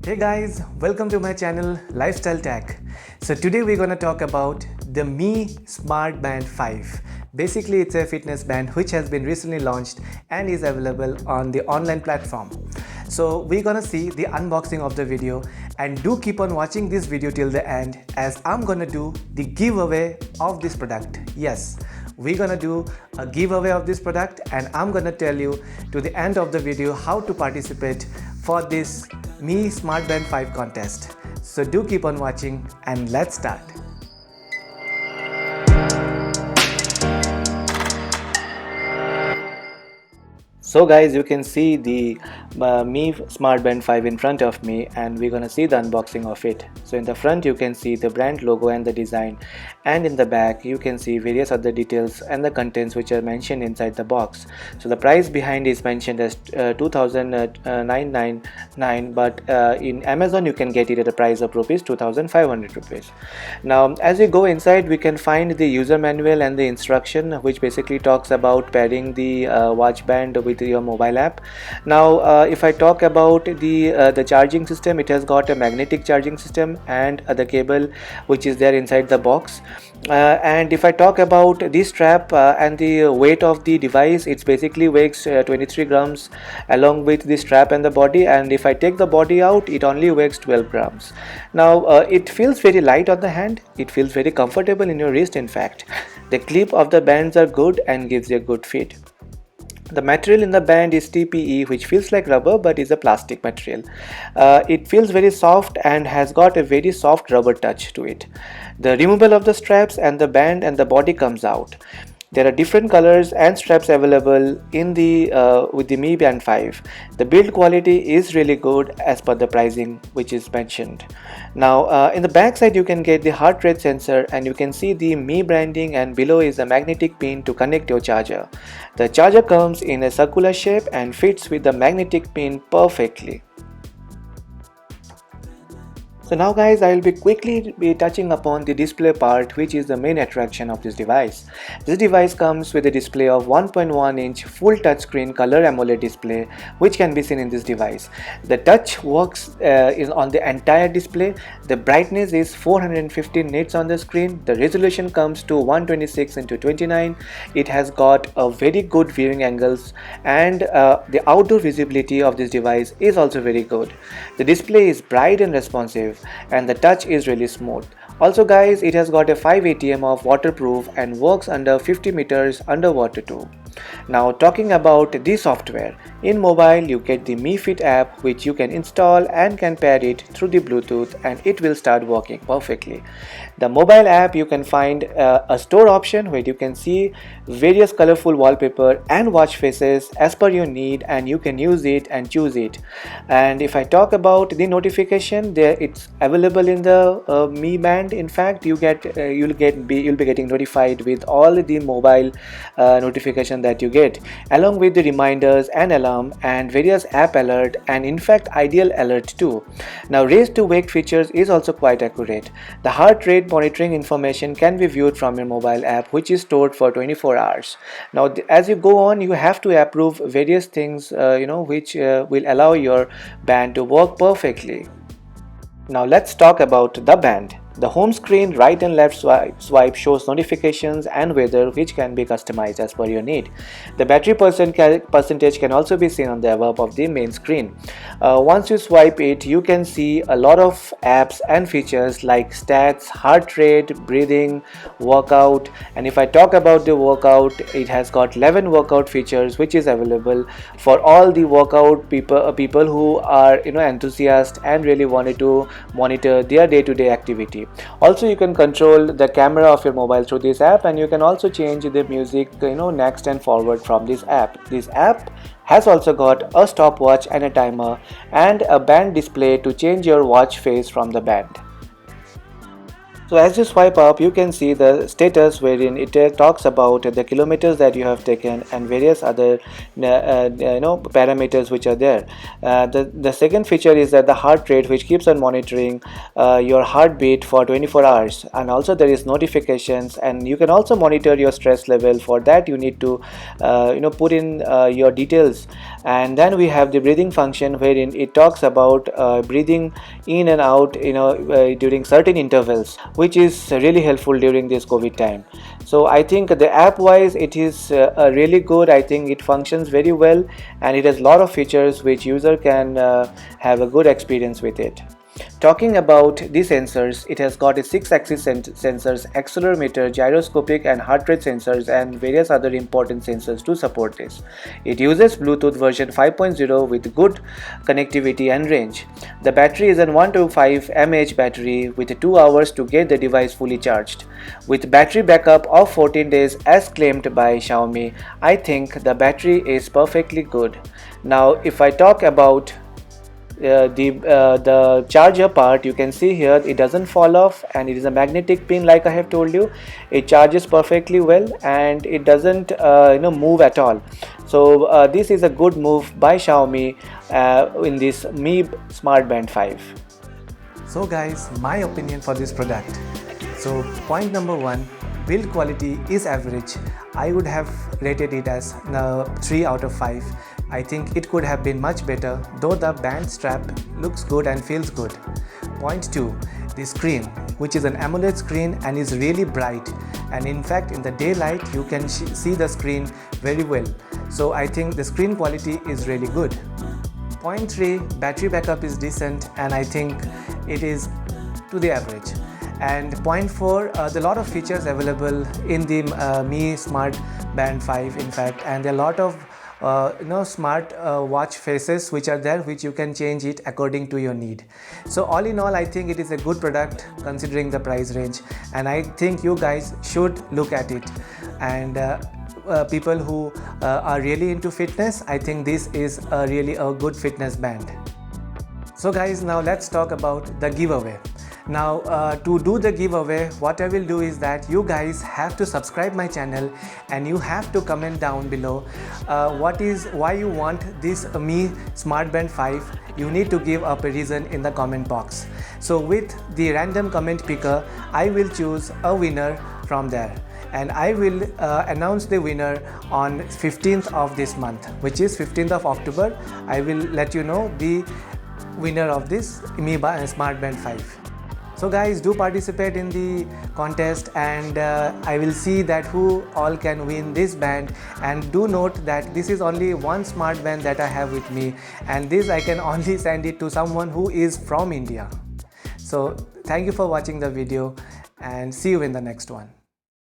Hey guys, welcome to my channel Lifestyle Tech. So today we're going to talk about the Mi Smart Band 5. Basically it's a fitness band which has been recently launched and is available on the online platform. So we're gonna see the unboxing of the video, and do keep on watching this video till the end as I'm gonna do the giveaway of this product. Yes, we're gonna do a giveaway of this product and I'm gonna tell you to the end of the video how to participate for this Mi Smart Band 5 contest. So do keep on watching and let's start. So guys, you can see the Mi Smart Band 5 in front of me, and we're gonna see the unboxing of it. So in the front you can see the brand logo and the design, and in the back you can see various other details and the contents which are mentioned inside the box. So the price behind is mentioned as 2,999, but in Amazon you can get it at a price of rupees 2,500 rupees. Now as we go inside, we can find the user manual and the instruction which basically talks about pairing the watch band with your mobile app. Now if I talk about the charging system, it has got a magnetic charging system and the cable which is there inside the box. And if I talk about this strap and the weight of the device, it basically weighs 23 grams along with the strap and the body, and if I take the body out, it only weighs 12 grams. Now it feels very light on the hand, it feels very comfortable in your wrist. In fact, the clip of the bands are good and gives you a good fit. The material in the band is TPE, which feels like rubber but is a plastic material. It feels very soft and has got a very soft rubber touch to it. The removal of the straps and the band and the body comes out. There are different colors and straps available in the with the Mi Band 5. The build quality is really good as per the pricing which is mentioned. Now in the back side you can get the heart rate sensor, and you can see the Mi branding, and below is a magnetic pin to connect your charger. The charger comes in a circular shape and fits with the magnetic pin perfectly. So now guys, I will be quickly touching upon the display part, which is the main attraction of this device. This device comes with a display of 1.1 inch full touchscreen color AMOLED display, which can be seen in this device. The touch works is on the entire display. The brightness is 450 nits on the screen. The resolution comes to 126 into 29. It has got a very good viewing angles, and the outdoor visibility of this device is also very good. The display is bright and responsive, and the touch is really smooth. Also guys, it has got a 5 atm of waterproof and works under 50 meters underwater too. Now talking about the software, in mobile you get the Mi Fit app, which you can install and can pair it through the Bluetooth, and it will start working perfectly. The mobile app, you can find a store option where you can see various colorful wallpaper and watch faces as per your need, and you can use it and choose it. And if I talk about the notification, there it's available in the Mi Band. In fact, you'll be getting notified with all the mobile notification that you get, along with the reminders and alarm and various app alert, and in fact ideal alert too. Now raise to wake features is also quite accurate. The heart rate monitoring information can be viewed from your mobile app, which is stored for 24 hours. Now as you go on, you have to approve various things which will allow your band to work perfectly. Now let's talk about the band. The home screen right and left swipe shows notifications and weather, which can be customized as per your need. The battery percentage can also be seen on the above of the main screen. Once you swipe it, you can see a lot of apps and features like stats, heart rate, breathing, workout. And if I talk about the workout, it has got 11 workout features which is available for all the workout people who are enthusiasts and really wanted to monitor their day-to-day activity. Also, you can control the camera of your mobile through this app, and you can also change the music next and forward from this app. This app has also got a stopwatch and a timer, and a band display to change your watch face from the band. So as you swipe up, you can see the status wherein it talks about the kilometers that you have taken and various other parameters which are there. The second feature is that the heart rate, which keeps on monitoring your heartbeat for 24 hours, and also there is notifications, and you can also monitor your stress level. For that you need to put in your details. And then we have the breathing function, wherein it talks about breathing in and out during certain intervals, which is really helpful during this COVID time. So I think the app wise it is really good. I think it functions very well, and it has a lot of features which user can have a good experience with it. Talking about the sensors, it has got a 6-axis sensors, accelerometer, gyroscopic and heart rate sensors, and various other important sensors to support this. It uses Bluetooth version 5.0 with good connectivity and range. The battery is an 125 mAh battery with 2 hours to get the device fully charged. With battery backup of 14 days as claimed by Xiaomi, I think the battery is perfectly good. Now if I talk about the charger part, you can see here it doesn't fall off, and it is a magnetic pin like I have told you. It charges perfectly well, and it doesn't move at all. So this is a good move by Xiaomi in this Mi Smart Band 5. So guys, my opinion for this product. So point number 1, build quality is average. I would have rated it as 3 out of 5. I think it could have been much better, though the band strap looks good and feels good. Point 2, the screen, which is an AMOLED screen and is really bright, and in fact in the daylight you can see the screen very well. So I think the screen quality is really good. Point 3, battery backup is decent, and I think it is to the average. And point 4, there are a lot of features available in the Mi Smart Band 5 in fact, and there are a lot of smart watch faces which are there, which you can change it according to your need. So all in all, I think it is a good product considering the price range, and I think you guys should look at it. And people who are really into fitness, I think this is really a good fitness band. So guys, now let's talk about the giveaway. Now to do the giveaway, what I will do is that you guys have to subscribe my channel, and you have to comment down below why you want this Mi Smart Band 5. You need to give up a reason in the comment box. So with the random comment picker, I will choose a winner from there, and I will announce the winner on 15th of this month, which is 15th of October. I will let you know the winner of this Mi Smart Band 5. So guys, do participate in the contest, and I will see that who all can win this band. And do note that this is only one smart band that I have with me, and this I can only send it to someone who is from India. So thank you for watching the video, and see you in the next one.